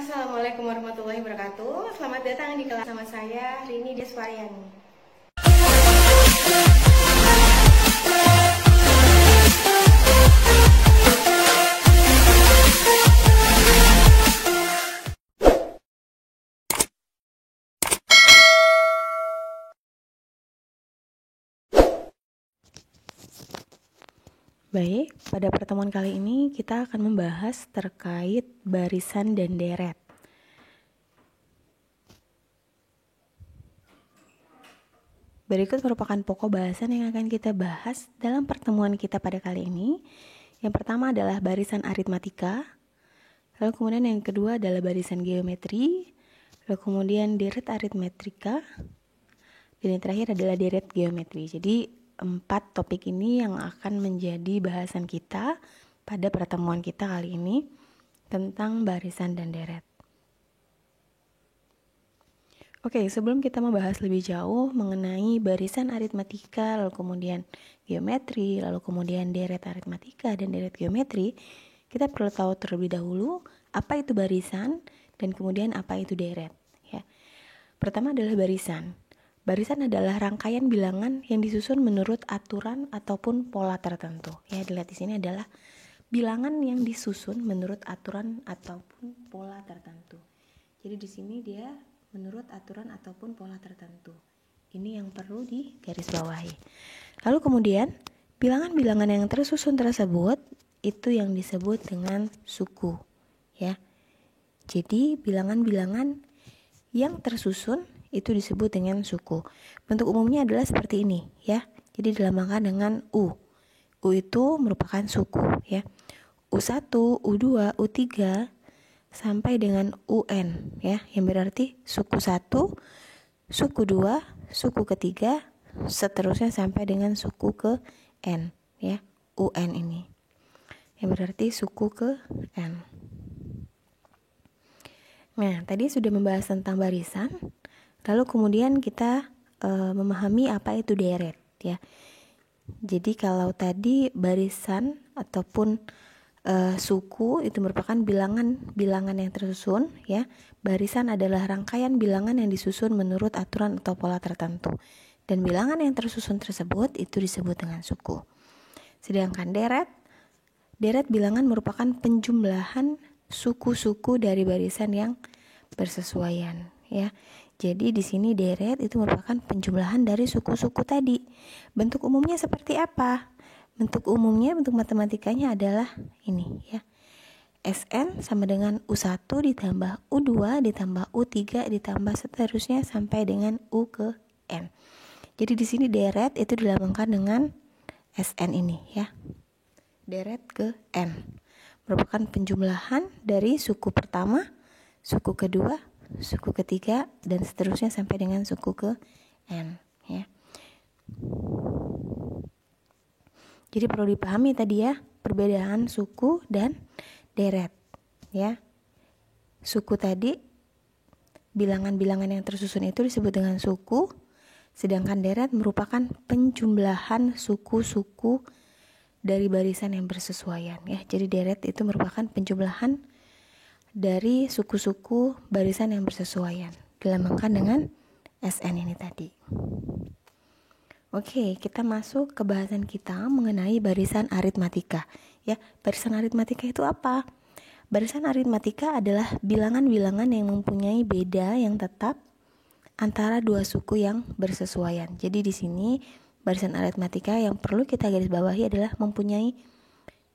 Assalamualaikum warahmatullahi wabarakatuh. Selamat datang di kelas sama saya Rini Deswariani. Baik, pada pertemuan kali ini kita akan membahas terkait barisan dan deret. Berikut merupakan pokok bahasan yang akan kita bahas dalam pertemuan kita pada kali ini. Yang pertama adalah barisan aritmatika, lalu kemudian yang kedua adalah barisan geometri, lalu kemudian deret aritmetika, dan yang terakhir adalah deret geometri. Jadi 4 topik ini yang akan menjadi bahasan kita pada pertemuan kita kali ini tentang barisan dan deret. Oke, sebelum kita membahas lebih jauh mengenai barisan aritmatika, lalu kemudian geometri, lalu kemudian deret aritmatika dan deret geometri, kita perlu tahu terlebih dahulu apa itu barisan dan kemudian apa itu deret. Ya. Pertama adalah barisan. Barisan adalah rangkaian bilangan yang disusun menurut aturan ataupun pola tertentu. Ya, dilihat di sini adalah bilangan yang disusun menurut aturan ataupun pola tertentu. Jadi di sini dia menurut aturan ataupun pola tertentu. Ini yang perlu digarisbawahi. Lalu kemudian bilangan-bilangan yang tersusun tersebut itu yang disebut dengan suku. Ya. Jadi bilangan-bilangan yang tersusun itu disebut dengan suku. Bentuk umumnya adalah seperti ini, ya. Jadi dilambangkan dengan U. U itu merupakan suku, ya. U1, U2, U3 sampai dengan UN, ya. Yang berarti suku 1, suku 2, suku ketiga, seterusnya sampai dengan suku ke N, ya. UN ini. Yang berarti suku ke N. Nah, tadi sudah membahas tentang barisan. Lalu kemudian kita memahami apa itu deret, ya. Jadi kalau tadi barisan ataupun suku itu merupakan bilangan yang tersusun, ya. Barisan adalah rangkaian bilangan yang disusun menurut aturan atau pola tertentu. Dan bilangan yang tersusun tersebut itu disebut dengan suku. Sedangkan deret bilangan merupakan penjumlahan suku-suku dari barisan yang bersesuaian, ya. Jadi di sini deret itu merupakan penjumlahan dari suku-suku tadi. Bentuk umumnya seperti apa? Bentuk umumnya, bentuk matematikanya adalah ini, ya. SN sama dengan U1 ditambah U2 ditambah U3 ditambah seterusnya sampai dengan U ke N. Jadi di sini deret itu dilambangkan dengan SN ini, ya. Deret ke N merupakan penjumlahan dari suku pertama, suku kedua, suku ketiga, dan seterusnya sampai dengan suku ke N, ya. Jadi perlu dipahami tadi, ya, perbedaan suku dan deret, ya. Suku tadi, bilangan-bilangan yang tersusun itu disebut dengan suku, sedangkan deret merupakan penjumlahan suku-suku dari barisan yang bersesuaian, ya. Jadi deret itu merupakan penjumlahan dari suku-suku barisan yang bersesuaian, dilambangkan dengan SN ini tadi. Oke, kita masuk ke bahasan kita mengenai barisan aritmatika, ya. Barisan aritmatika itu apa? Barisan aritmatika adalah bilangan-bilangan yang mempunyai beda yang tetap antara dua suku yang bersesuaian. Jadi di sini barisan aritmatika yang perlu kita garis bawahi adalah mempunyai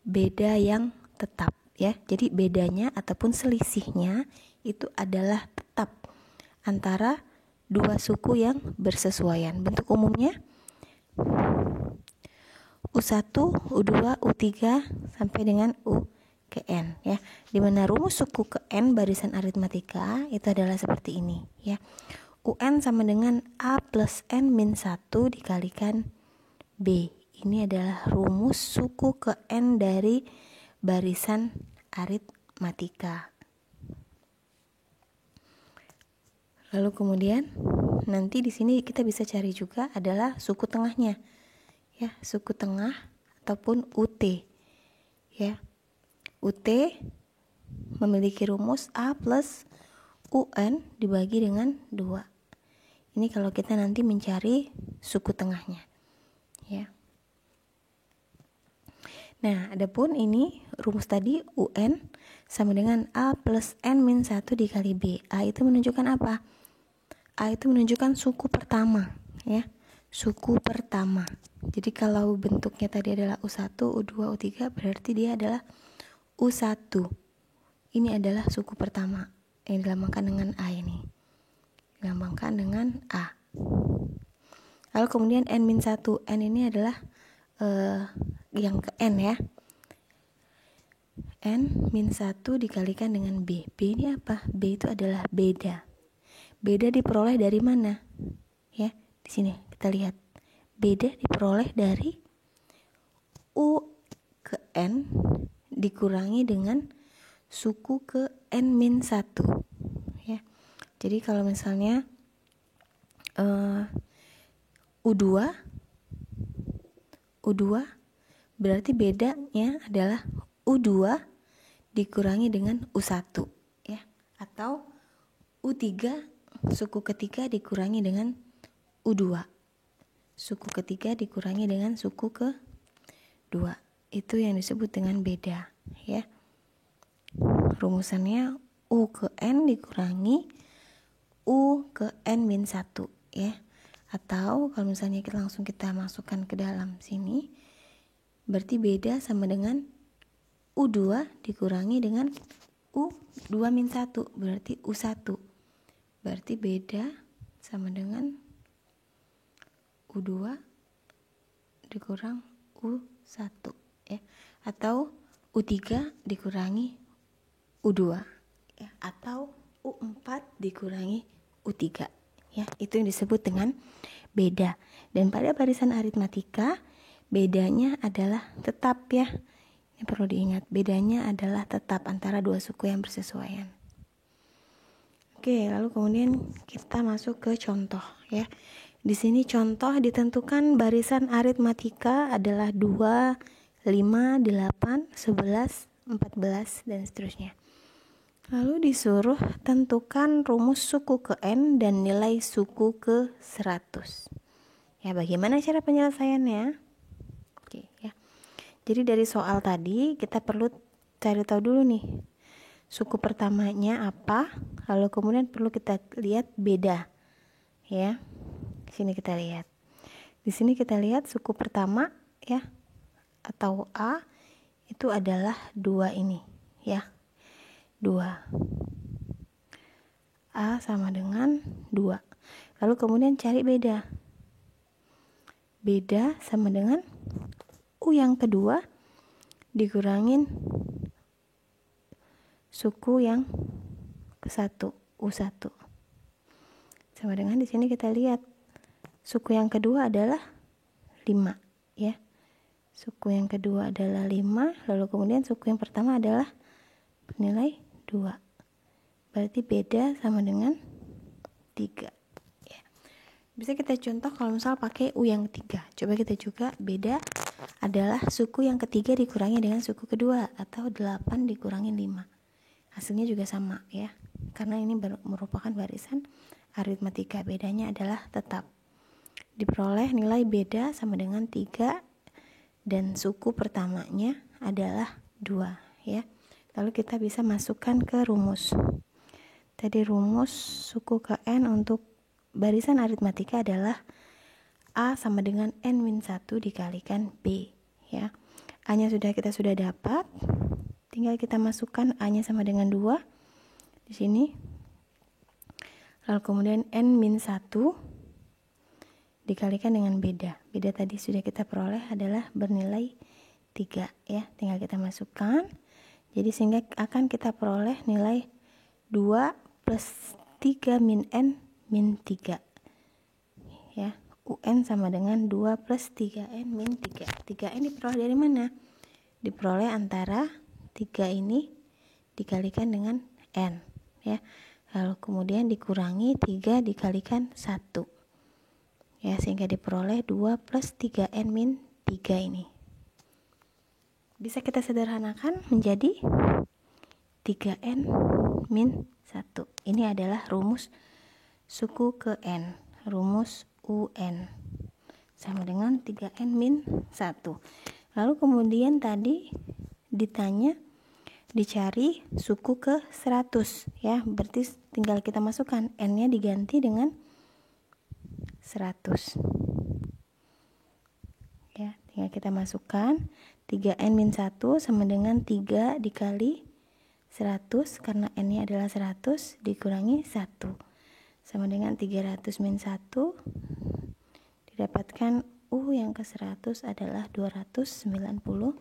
beda yang tetap, ya. Jadi bedanya ataupun selisihnya itu adalah tetap antara dua suku yang bersesuaian. Bentuk umumnya U1, U2, U3 sampai dengan U ke N, ya. Di mana rumus suku ke N barisan aritmatika itu adalah seperti ini, ya. UN sama dengan A plus N min 1 dikalikan B. Ini adalah rumus suku ke N dari barisan aritmatika. Lalu kemudian nanti di sini kita bisa cari juga adalah suku tengahnya, ya, suku tengah ataupun UT, ya. UT memiliki rumus A plus UN dibagi dengan 2. Ini kalau kita nanti mencari suku tengahnya, ya. Nah, adapun ini rumus tadi UN sama dengan A plus N min 1 dikali B. A itu menunjukkan apa? A itu menunjukkan suku pertama, ya. Suku pertama. Jadi kalau bentuknya tadi adalah U1, U2, U3, berarti dia adalah U1. Ini adalah suku pertama yang dilambangkan dengan A ini. Dilambangkan dengan A. Lalu kemudian N-1. N ini adalah yang ke N, ya. N-1 dikalikan dengan B. B ini apa? B itu adalah beda. Beda diperoleh dari mana? Ya, di sini kita lihat. Beda diperoleh dari U ke N dikurangi dengan suku ke N-1, ya. Jadi kalau misalnya U2 berarti bedanya adalah U2 dikurangi dengan U1, ya. Atau U3 suku ketiga dikurangi dengan U2. Suku ketiga dikurangi dengan suku ke-2. Itu yang disebut dengan beda, ya. Rumusannya U ke N dikurangi U ke N-1, ya. Atau kalau misalnya kita langsung masukkan ke dalam sini, berarti beda sama dengan U2 dikurangi dengan U2-1, berarti U1. Berarti beda sama dengan U2 dikurang U1, ya. Atau U3 dikurangi U2, ya. Atau U4 dikurangi U3, ya. Itu yang disebut dengan beda. Dan pada barisan aritmatika bedanya adalah tetap, ya. Ini perlu diingat, bedanya adalah tetap antara dua suku yang bersesuaian. Oke, lalu kemudian kita masuk ke contoh, ya. Di sini contoh ditentukan barisan aritmatika adalah 2, 5, 8, 11, 14 dan seterusnya. Lalu disuruh tentukan rumus suku ke N dan nilai suku ke 100. Ya, bagaimana cara penyelesaiannya? Oke, ya. Jadi dari soal tadi kita perlu cari tahu dulu nih suku pertamanya apa, lalu kemudian perlu kita lihat beda, ya. Sini kita lihat. Di sini kita lihat suku pertama, ya, atau A itu adalah 2 ini, ya. 2. A sama dengan 2. Lalu kemudian cari beda. Beda sama dengan U yang kedua dikurangin suku yang ke-1, U1. Sama dengan di sini kita lihat suku yang kedua adalah 5, ya. Suku yang kedua adalah 5, lalu kemudian suku yang pertama adalah bernilai 2. Berarti beda sama dengan 3, ya. Bisa kita contoh kalau misal pakai U yang ketiga. Coba kita juga beda adalah suku yang ketiga dikurangi dengan suku kedua, atau 8 dikurangi 5. Hasilnya juga sama, ya. Karena ini merupakan barisan aritmatika, bedanya adalah tetap. Diperoleh nilai beda sama dengan 3 dan suku pertamanya adalah 2, ya. Lalu kita bisa masukkan ke rumus. Tadi rumus suku ke N untuk barisan aritmatika adalah A sama dengan N-1 dikalikan B, ya. A-nya kita sudah dapat. Tinggal kita masukkan A-nya sama dengan 2 di sini. Lalu kemudian N-1 dikalikan dengan beda. Beda tadi sudah kita peroleh adalah bernilai 3, ya. Tinggal kita masukkan. Jadi sehingga akan kita peroleh nilai 2 plus 3 min N min 3, ya. UN sama dengan 2 plus 3N min 3. 3N diperoleh dari mana? Diperoleh antara 3 ini dikalikan dengan N, ya. Lalu kemudian dikurangi 3 dikalikan 1, ya, sehingga diperoleh 2 plus 3N min 3 ini. Bisa kita sederhanakan menjadi 3n min 1. Ini adalah rumus suku ke n, rumus UN, sama dengan 3n min 1. Lalu kemudian tadi ditanya dicari suku ke 100 ya, berarti tinggal kita masukkan n-nya diganti dengan 100 ya, tinggal kita masukkan 3n min 1 sama dengan 3 dikali 100 karena n-nya adalah 100 dikurangi 1 sama dengan 300 min 1, didapatkan U yang ke 100 adalah 299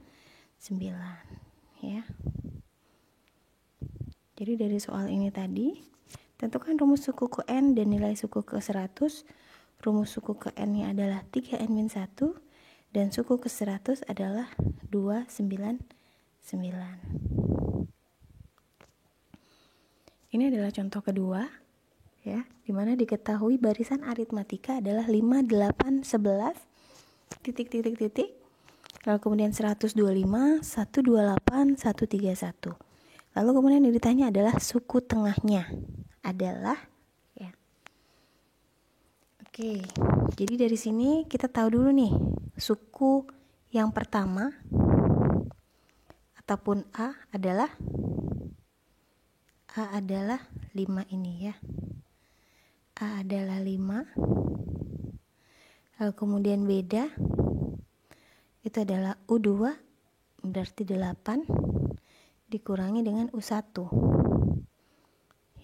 ya. Jadi dari soal ini tadi, tentukan rumus suku ke n dan nilai suku ke 100. Rumus suku ke n-nya adalah 3n min 1 dan suku ke 100 adalah 299. Ini adalah contoh kedua ya, dimana diketahui barisan aritmatika adalah 5, 8, 11 titik, lalu kemudian 125, 128, 131. Lalu kemudian yang ditanya adalah suku tengahnya adalah ya. Oke, jadi dari sini kita tahu dulu nih suku yang pertama ataupun A adalah 5 ini ya. A adalah 5. Lalu kemudian beda itu adalah U2 berarti 8 dikurangi dengan U1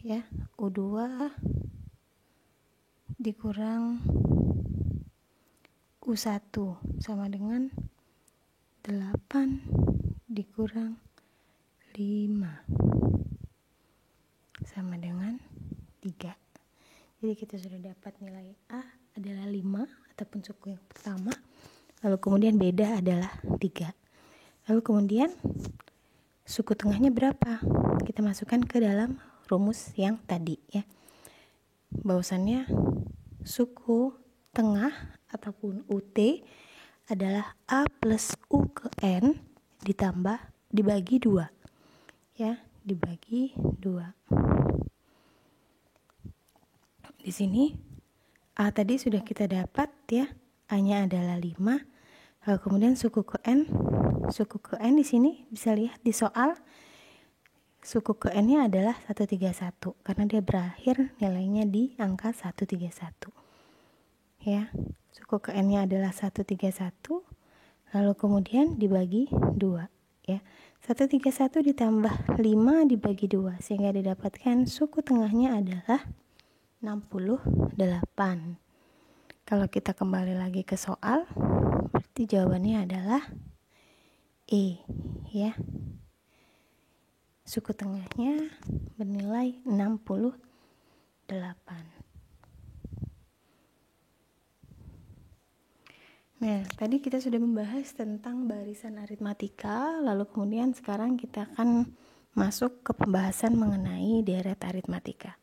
ya, U2 dikurang U1 sama dengan 8 dikurang 5 sama dengan 3. Jadi kita sudah dapat nilai A adalah 5 ataupun suku yang pertama, lalu kemudian beda adalah 3. Lalu kemudian suku tengahnya berapa? Kita masukkan ke dalam rumus yang tadi ya. Bahwasannya suku tengah ataupun UT adalah A plus U ke N ditambah dibagi 2 ya, dibagi 2. Di sini A tadi sudah kita dapat ya, A-nya adalah 5. Lalu kemudian suku ke N di sini bisa lihat di soal suku ke N-nya adalah 131 karena dia berakhir nilainya di angka 131. Ya, suku ke N-nya adalah 131 lalu kemudian dibagi 2 ya. 131 ditambah 5 dibagi 2 sehingga didapatkan suku tengahnya adalah 68. Kalau kita kembali lagi ke soal, berarti jawabannya adalah E ya. Suku tengahnya bernilai 68. Nah, tadi kita sudah membahas tentang barisan aritmatika, lalu kemudian sekarang kita akan masuk ke pembahasan mengenai deret aritmatika.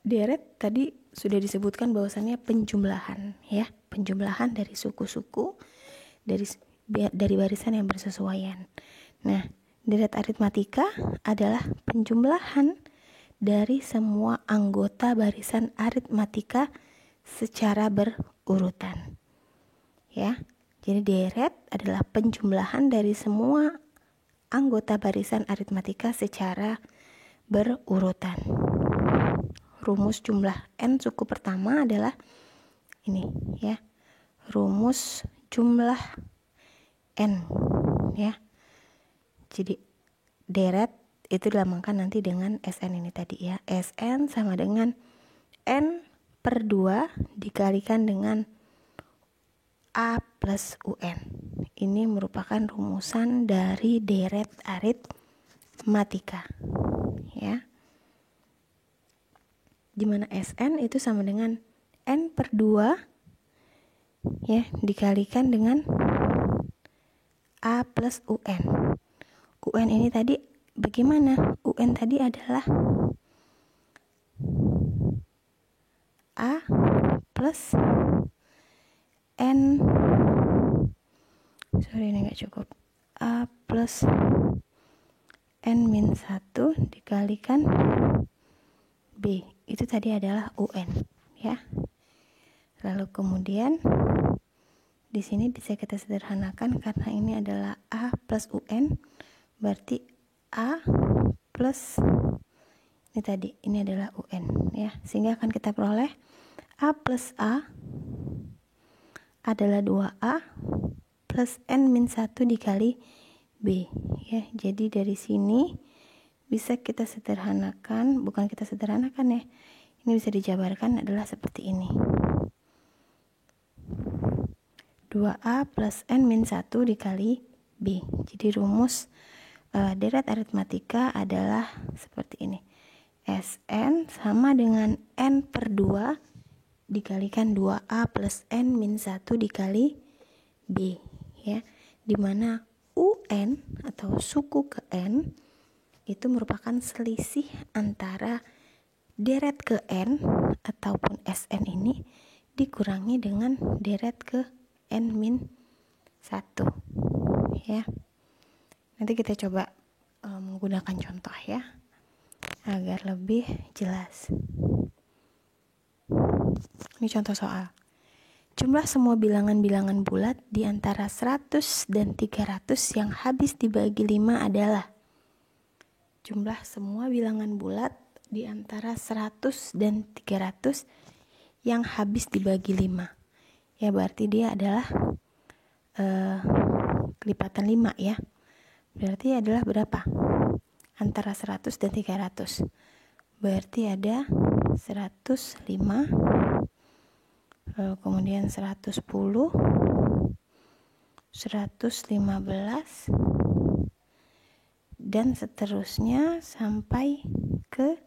Deret tadi sudah disebutkan bahwasannya penjumlahan ya, penjumlahan dari suku-suku dari barisan yang bersesuaian. Nah, deret aritmatika adalah penjumlahan dari semua anggota barisan aritmatika secara berurutan. Ya. Jadi deret adalah penjumlahan dari semua anggota barisan aritmatika secara berurutan. Rumus jumlah n suku pertama adalah ini ya, rumus jumlah n ya. Jadi deret itu dilambangkan nanti dengan Sn ini tadi ya. Sn sama dengan n per 2 dikalikan dengan A plus UN. Ini merupakan rumusan dari deret aritmatika ya. Dimana Sn itu sama dengan n per 2 ya dikalikan dengan A plus UN. UN ini tadi bagaimana? UN tadi adalah A plus N, sorry ini nggak cukup, A plus N-1 dikalikan B. Itu tadi adalah UN ya. Lalu kemudian di sini bisa kita sederhanakan karena ini adalah A plus UN, berarti A plus ini tadi, ini adalah UN ya. Sehingga akan kita peroleh A plus A adalah 2A plus N-1 dikali B ya. Jadi dari sini bisa kita sederhanakan, bukan kita sederhanakan ya, ini bisa dijabarkan adalah seperti ini. 2A plus N-1 dikali B. Jadi rumus deret aritmatika adalah seperti ini. Sn sama dengan N per 2 dikalikan 2A plus N-1 dikali B ya. Dimana UN atau suku ke N itu merupakan selisih antara deret ke N ataupun Sn ini dikurangi dengan deret ke N-1 ya. Nanti kita coba menggunakan contoh ya agar lebih jelas. Ini contoh soal. Jumlah semua bilangan-bilangan bulat di antara 100 dan 300 yang habis dibagi 5 adalah. Jumlah semua bilangan bulat di antara 100 dan 300 yang habis dibagi 5. Ya berarti dia adalah kelipatan 5 ya. Berarti adalah berapa? Antara 100 dan 300. Berarti ada 105, kemudian 110, 115, dan seterusnya sampai ke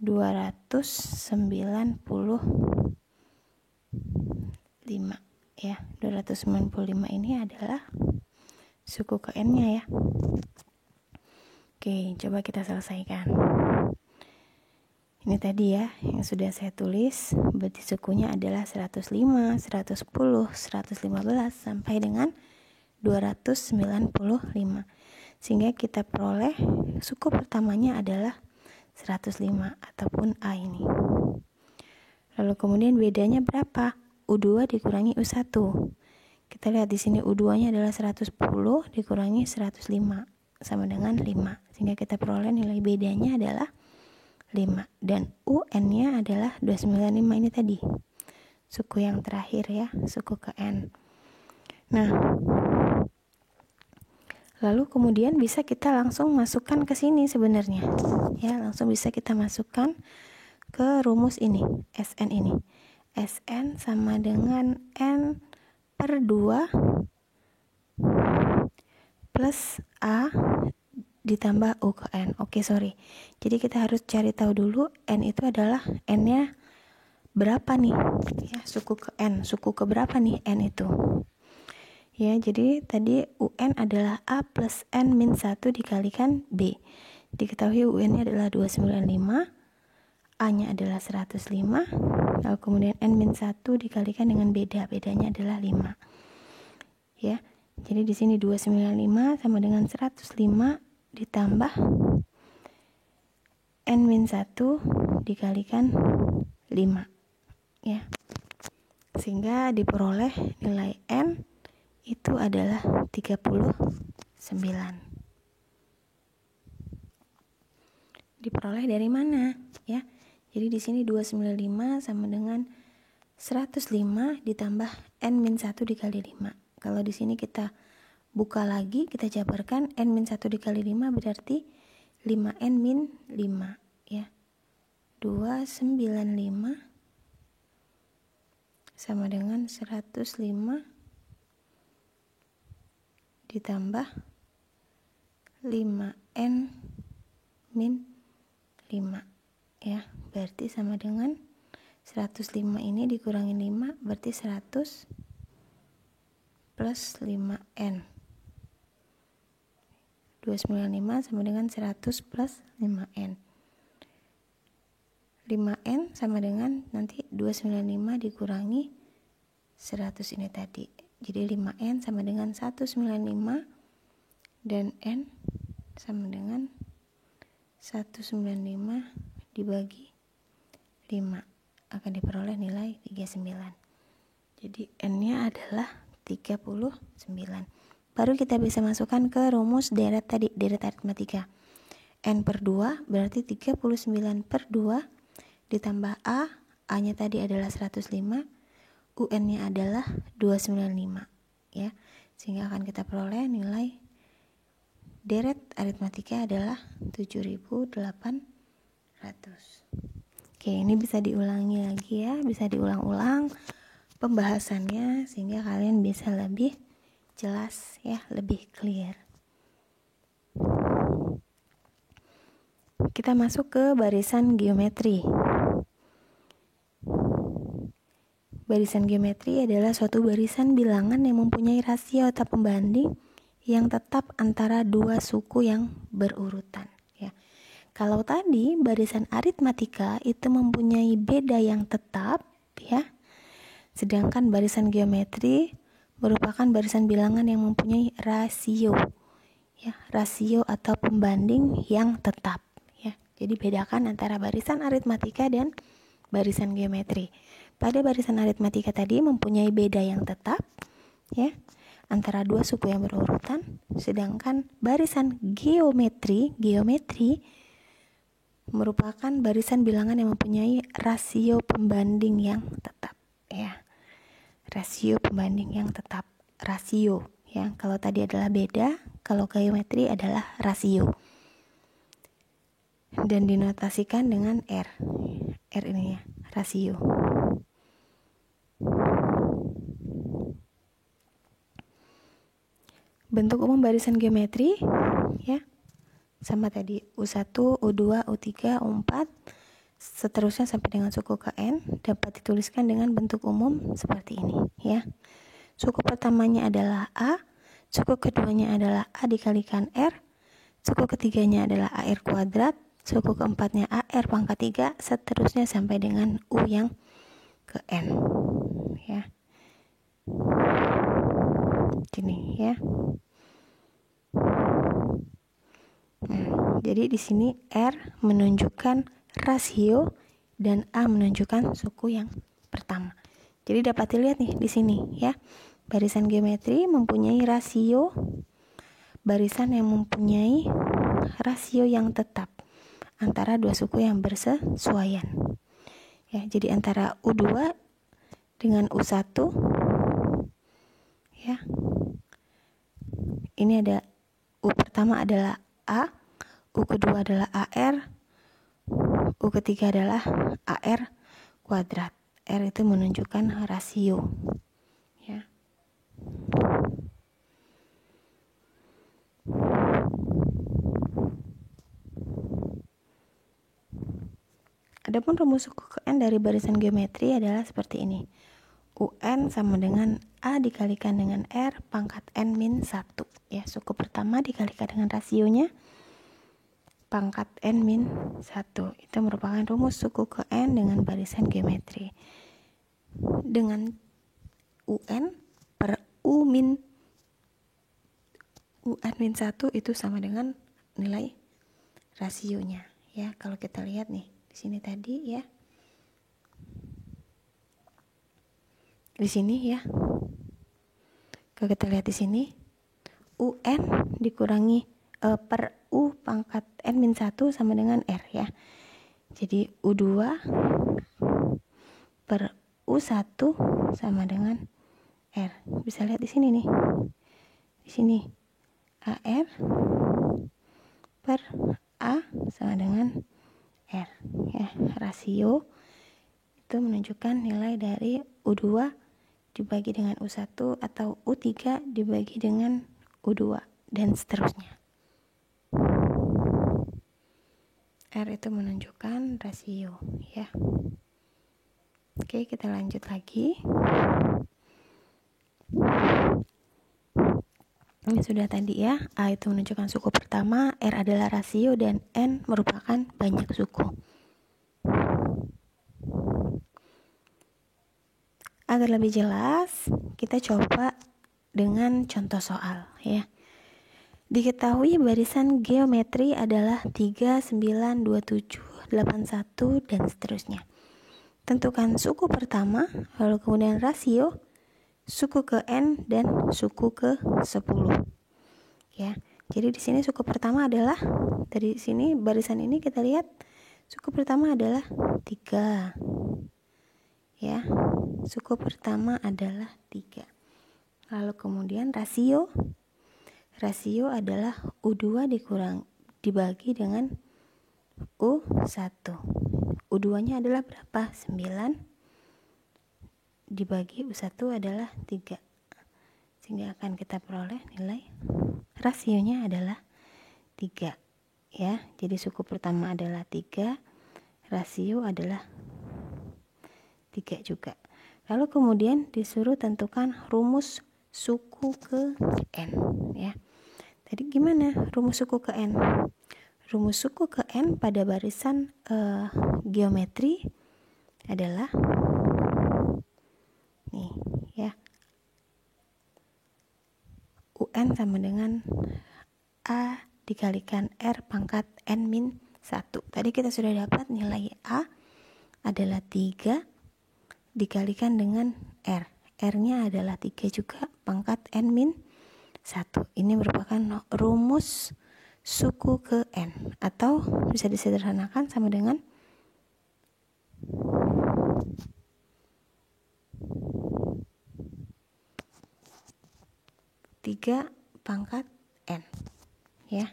295 ya. 295 ini adalah suku ke N-nya ya. Oke, coba kita selesaikan. Ini tadi ya yang sudah saya tulis, berarti sukunya adalah 105, 110, 115 sampai dengan 295. Sehingga kita peroleh suku pertamanya adalah 105 ataupun A ini. Lalu kemudian bedanya berapa? U2 dikurangi U1. Kita lihat di sini U2-nya adalah 110 dikurangi 105 sama dengan 5. Sehingga kita peroleh nilai bedanya adalah 5 dan UN-nya adalah 295 ini tadi. Suku yang terakhir ya, suku ke N. Nah, lalu kemudian bisa kita langsung masukkan ke sini sebenarnya. Ya, langsung bisa kita masukkan ke rumus ini, Sn ini. Sn sama dengan N per 2 plus A ditambah U ke N. Oke, sorry. Jadi kita harus cari tahu dulu N itu adalah N-nya berapa nih? Ya, suku ke N. Suku ke berapa nih N itu? Ya, jadi tadi UN adalah A plus N-1 dikalikan B. Diketahui UN-nya adalah 295, A-nya adalah 105, lalu kemudian N-1 dikalikan dengan bedanya adalah 5. Ya, jadi di sini 295 sama dengan 105 ditambah N-1 dikalikan 5 ya. Sehingga diperoleh nilai N itu adalah 39. Diperoleh dari mana ya? Jadi di sini 295 sama dengan 105 ditambah N-1 dikali 5. Kalau di sini kita buka lagi, kita jabarkan N-1 dikali 5 berarti 5N-5 ya. 295 sama dengan 105 ditambah 5N-5 ya. Berarti sama dengan 105 ini dikurangi 5 berarti 100 plus 5N. 295 sama dengan 100 plus 5N. 5N sama dengan nanti 295 dikurangi 100 ini tadi. Jadi 5N sama dengan 195 dan N sama dengan 195 dibagi 5 akan diperoleh nilai 39. Jadi N-nya adalah 39. Baru kita bisa masukkan ke rumus deret tadi, deret aritmatika. N per 2 berarti 39 per 2 ditambah A, A-nya tadi adalah 105, UN-nya adalah 295 ya. Sehingga akan kita peroleh nilai deret aritmatika adalah 7.800. Oke, ini bisa diulangi lagi ya, bisa diulang-ulang pembahasannya sehingga kalian bisa lebih jelas ya, lebih clear. Kita masuk ke barisan geometri. Barisan geometri adalah suatu barisan bilangan yang mempunyai rasio atau pembanding yang tetap antara dua suku yang berurutan ya. Kalau tadi barisan aritmatika itu mempunyai beda yang tetap ya. Sedangkan barisan geometri merupakan barisan bilangan yang mempunyai rasio ya, rasio atau pembanding yang tetap ya. Jadi bedakan antara barisan aritmatika dan barisan geometri. Pada barisan aritmatika tadi mempunyai beda yang tetap ya antara dua suku yang berurutan, sedangkan barisan geometri merupakan barisan bilangan yang mempunyai rasio pembanding yang tetap ya. Rasio pembanding yang tetap, rasio ya. Kalau tadi adalah beda, kalau geometri adalah rasio. Dan dinotasikan dengan R. R ini ya, rasio. Bentuk umum barisan geometri ya. Sama tadi U1, U2, U3, U4 seterusnya sampai dengan suku ke N dapat dituliskan dengan bentuk umum seperti ini ya. Suku pertamanya adalah A, suku keduanya adalah A dikalikan R, suku ketiganya adalah AR kuadrat, suku keempatnya AR pangkat 3, seterusnya sampai dengan U yang ke N ya. Gini ya. Nah, jadi di sini R menunjukkan rasio dan A menunjukkan suku yang pertama. Jadi dapat dilihat nih di sini ya. Barisan geometri mempunyai rasio, barisan yang mempunyai rasio yang tetap antara dua suku yang bersesuaian. Ya, jadi antara U2 dengan U1 ya. Ini ada U pertama adalah A, U kedua adalah AR, U ketiga adalah AR kuadrat. R itu menunjukkan rasio ya. Adapun rumus suku ke N dari barisan geometri adalah seperti ini. UN sama dengan A dikalikan dengan R pangkat N min 1 ya. Suku pertama dikalikan dengan rasionya pangkat N min 1. Itu merupakan rumus suku ke N dengan barisan geometri. Dengan UN per UN min 1 itu sama dengan nilai rasionya ya. Kalau kita lihat nih di sini tadi ya. Di sini ya. Kalau kita lihat di sini UN dikurangi per U pangkat N min 1 sama dengan R ya. Jadi U2 per U1 sama dengan R. Bisa lihat di sini nih. Di sini AR per A sama dengan R ya. Rasio itu menunjukkan nilai dari U2 dibagi dengan U1 atau U3 dibagi dengan U2 dan seterusnya. R itu menunjukkan rasio ya. Oke, kita lanjut lagi. Ini sudah tadi ya. A itu menunjukkan suku pertama, R adalah rasio, dan N merupakan banyak suku. Agar lebih jelas, kita coba dengan contoh soal ya. Diketahui barisan geometri adalah 3, 9, 27, 81, dan seterusnya. Tentukan suku pertama, lalu kemudian rasio, suku ke n, dan suku ke 10. Ya, jadi di sini suku pertama adalah, dari sini barisan ini kita lihat, suku pertama adalah 3. Ya, suku pertama adalah 3. Lalu kemudian rasio adalah U2 dibagi dengan U1. U2-nya adalah berapa? 9 dibagi U1 adalah 3. Sehingga akan kita peroleh nilai rasionya adalah 3. Ya, jadi suku pertama adalah 3, rasio adalah 3 juga. Lalu kemudian disuruh tentukan rumus suku ke n, ya. Tadi gimana rumus suku ke n? Rumus suku ke n pada barisan geometri adalah nih, ya. UN sama dengan A dikalikan R pangkat n min 1. Tadi kita sudah dapat nilai A adalah 3 dikalikan dengan R. R-nya adalah 3 juga pangkat n min 1. Ini merupakan rumus suku ke n, atau bisa disederhanakan sama dengan 3 pangkat n, ya.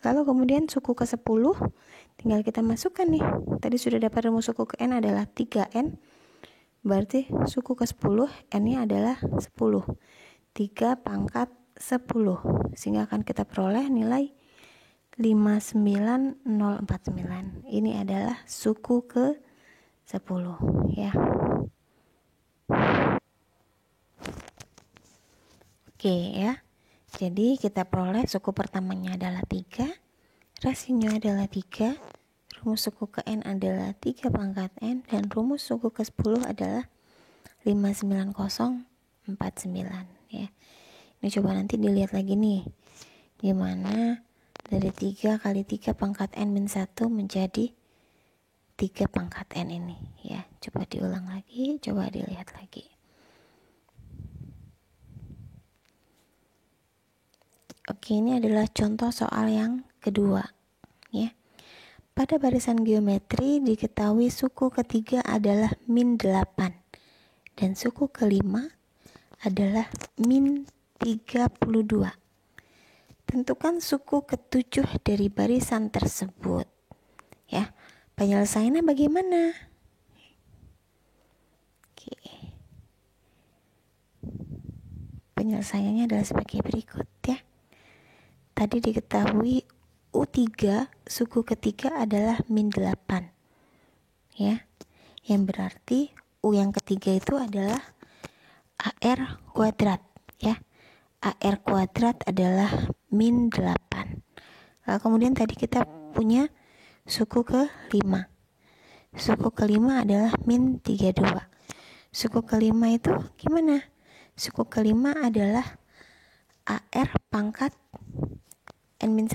Lalu kemudian suku ke 10 tinggal kita masukkan nih. Tadi sudah dapat rumus suku ke n adalah 3n. Berarti suku ke 10 n-nya adalah 10. 3 pangkat 10. Sehingga akan kita peroleh nilai 59049. Ini adalah suku ke 10, ya. Oke, ya. Jadi kita peroleh suku pertamanya adalah 3, rasionya adalah 3, rumus suku ke n adalah 3 pangkat n, dan rumus suku ke 10 adalah 59049, ya. Ini coba nanti dilihat lagi nih, gimana dari 3 kali 3 pangkat n min 1 menjadi 3 pangkat n ini, ya. Coba diulang lagi, coba dilihat lagi. Oke, ini adalah contoh soal yang kedua, ya. Pada barisan geometri diketahui suku ketiga adalah min 8 dan suku kelima adalah min 32. Tentukan suku ketujuh dari barisan tersebut, ya. Penyelesaiannya bagaimana? Oke. Penyelesaiannya adalah sebagai berikut, ya. Tadi diketahui U3 suku ketiga adalah min 8, ya. Yang berarti U yang ketiga itu adalah AR kuadrat, ya. AR kuadrat adalah min 8. Lalu kemudian tadi kita punya suku ke-5. Suku ke-5 adalah min 32. Suku ke-5 itu gimana? Suku ke-5 adalah AR pangkat n-1,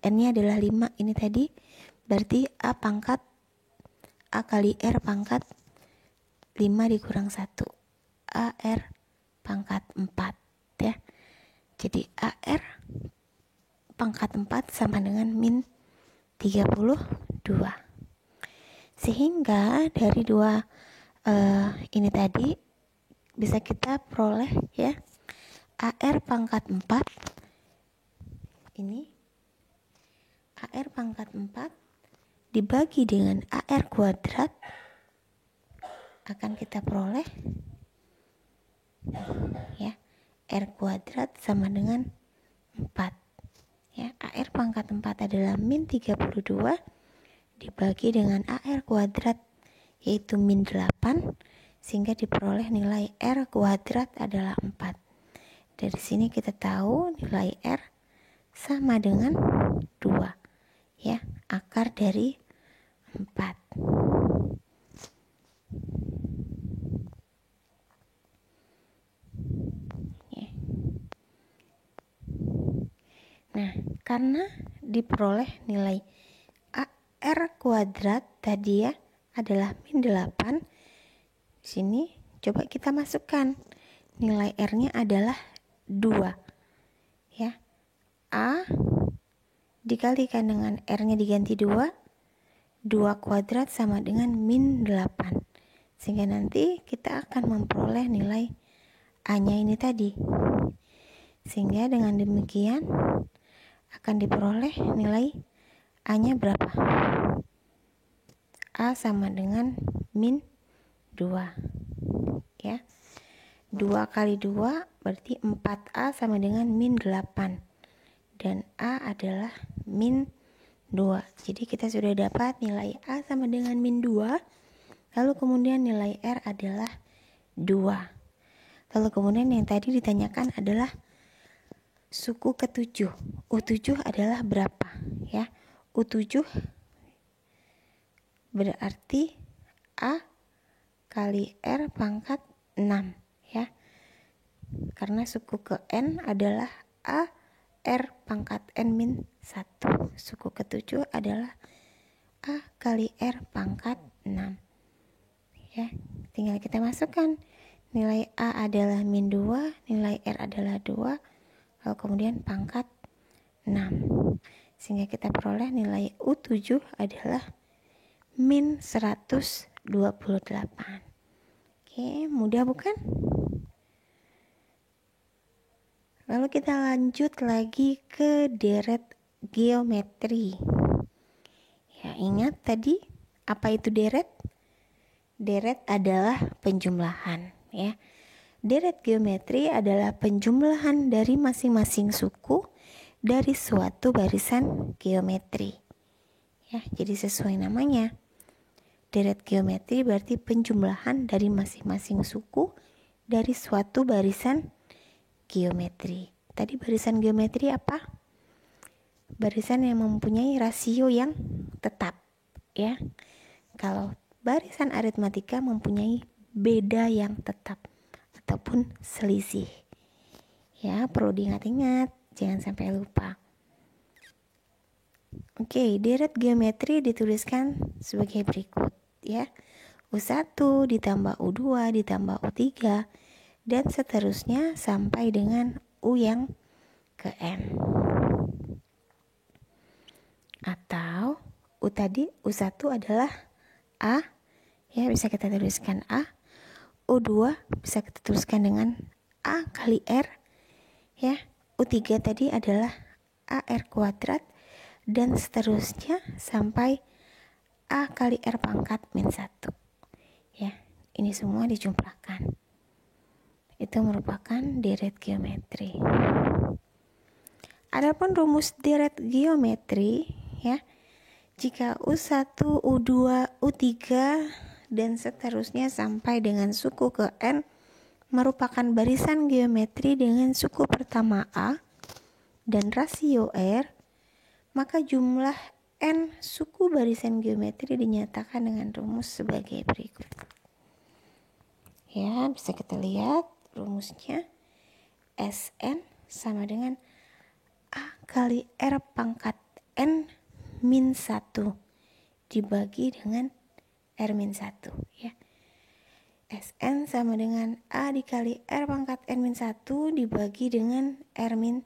n-nya adalah 5 ini tadi, berarti A kali R pangkat 5 dikurang 1, AR pangkat 4, ya. Jadi AR pangkat 4 sama dengan min 32. Sehingga dari dua ini tadi bisa kita peroleh, ya, AR pangkat 4 ini AR pangkat 4 dibagi dengan AR kuadrat akan kita peroleh, ya, R kuadrat sama dengan 4, ya. AR pangkat 4 adalah min 32 dibagi dengan AR kuadrat yaitu min 8, sehingga diperoleh nilai R kuadrat adalah 4. Dari sini kita tahu nilai R sama dengan 2, ya, akar dari 4. Nah, karena diperoleh nilai AR kuadrat tadi ya adalah min 8, di sini coba kita masukkan nilai R-nya adalah 2 ya. A dikalikan dengan R-nya diganti 2 kuadrat sama dengan min 8, sehingga nanti kita akan memperoleh nilai A-nya ini tadi. Sehingga dengan demikian akan diperoleh nilai A-nya berapa? A sama dengan min 2 ya. 2 kali 2 berarti 4A sama dengan min 8, dan A adalah min 2. Jadi kita sudah dapat nilai A sama dengan min 2, lalu kemudian nilai R adalah 2. Lalu kemudian yang tadi ditanyakan adalah suku ke-7. U7 adalah berapa ya? U7 berarti A kali R pangkat 6 ya. Karena suku ke N adalah A R pangkat N min 1. Suku ke-7 adalah A kali R pangkat 6 ya. Tinggal kita masukkan nilai A adalah min 2, nilai R adalah 2, lalu kemudian pangkat 6, sehingga kita peroleh nilai U7 adalah min 128. Oke, mudah bukan? Lalu kita lanjut lagi ke deret geometri. Ya, ingat tadi apa itu deret? Deret adalah penjumlahan ya. Deret geometri adalah penjumlahan dari masing-masing suku dari suatu barisan geometri. Ya, jadi sesuai namanya. Deret geometri berarti penjumlahan dari masing-masing suku dari suatu barisan geometri. Tadi barisan geometri apa? Barisan yang mempunyai rasio yang tetap ya. Kalau barisan aritmatika mempunyai beda yang tetap ataupun selisih. Ya, perlu diingat-ingat, jangan sampai lupa. Oke, deret geometri dituliskan sebagai berikut ya. U1 ditambah U2 ditambah U3 dan seterusnya sampai dengan U yang ke N. Atau U tadi, U1 adalah A ya, bisa kita tuliskan A. U2 bisa kita tuliskan dengan A kali R ya. U3 tadi adalah AR kuadrat dan seterusnya sampai A kali R pangkat min 1 ya. Ini semua dijumlahkan. Itu merupakan deret geometri. Adapun rumus deret geometri ya, jika U1, U2, U3 dan seterusnya sampai dengan suku ke N merupakan barisan geometri dengan suku pertama A dan rasio R, maka jumlah N suku barisan geometri dinyatakan dengan rumus sebagai berikut. Ya, bisa kita lihat rumusnya. Sn sama dengan A kali R pangkat N min 1 dibagi dengan R min 1 ya. Sn sama dengan A dikali R pangkat N min 1 dibagi dengan R min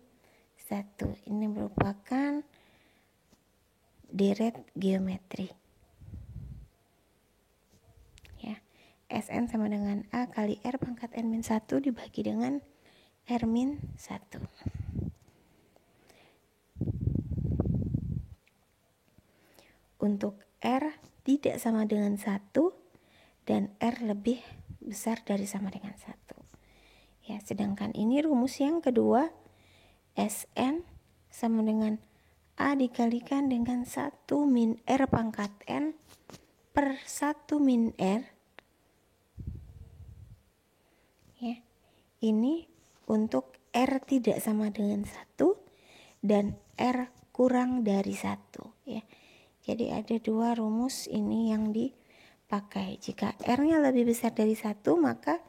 1. Ini merupakan deret geometri ya. Sn sama dengan A kali R pangkat N min 1 dibagi dengan R min 1. Untuk R tidak sama dengan 1 dan R lebih besar dari sama dengan 1 ya. Sedangkan ini rumus yang kedua, Sn sama dengan A dikalikan dengan 1 min R pangkat N per 1 min R ya. Ini untuk R tidak sama dengan 1 dan R kurang dari 1 ya. Jadi ada dua rumus ini yang dipakai. Jika R-nya lebih besar dari 1, maka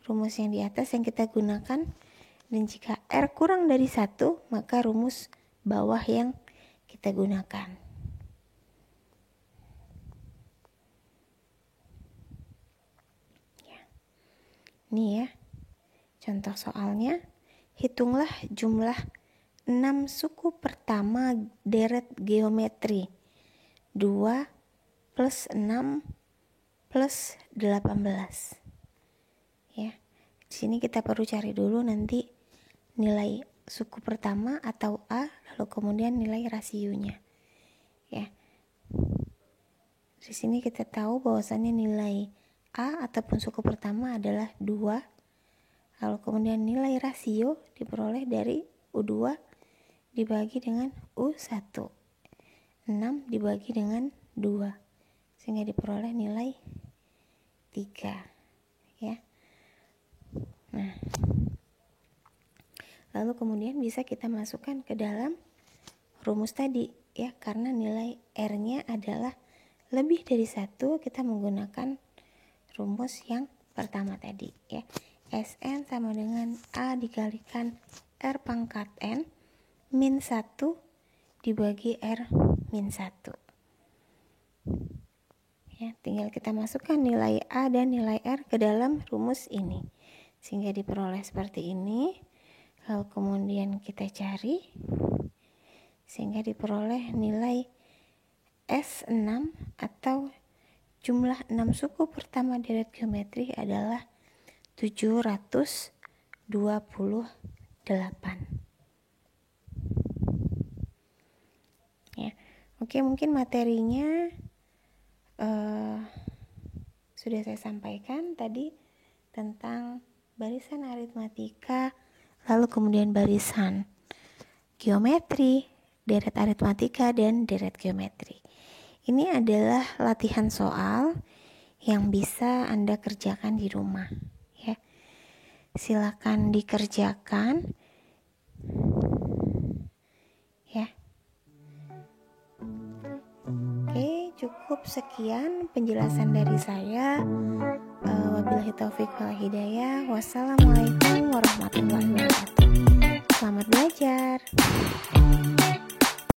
rumus yang di atas yang kita gunakan. Dan jika R kurang dari 1, maka rumus bawah yang kita gunakan. Ini ya, contoh soalnya, hitunglah jumlah 6 suku pertama deret geometri 2 plus 6 plus 18. Ya, di sini kita perlu cari dulu nanti nilai suku pertama atau A, lalu kemudian nilai rasionya. Ya, di sini kita tahu bahwasannya nilai A ataupun suku pertama adalah 2, lalu kemudian nilai rasio diperoleh dari U2 dibagi dengan U1, 6 dibagi dengan 2, sehingga diperoleh nilai 3 ya. Nah, lalu kemudian bisa kita masukkan ke dalam rumus tadi ya, karena nilai R-nya adalah lebih dari 1, kita menggunakan rumus yang pertama tadi ya. Sn sama dengan A dikalikan R pangkat N min 1 dibagi R min 1 ya. Tinggal kita masukkan nilai A dan nilai R ke dalam rumus ini sehingga diperoleh seperti ini. Lalu kemudian kita cari sehingga diperoleh nilai S6 atau jumlah 6 suku pertama deret geometri adalah 728. Ya, oke, mungkin materinya sudah saya sampaikan tadi tentang barisan aritmatika, lalu kemudian barisan geometri, deret aritmatika, dan deret geometri. Ini adalah latihan soal yang bisa Anda kerjakan di rumah ya. Silakan dikerjakan ya. Oke, cukup sekian penjelasan dari saya. Wabillahi taufiq wal hidayah. Wassalamualaikum warahmatullahi wabarakatuh. Selamat belajar.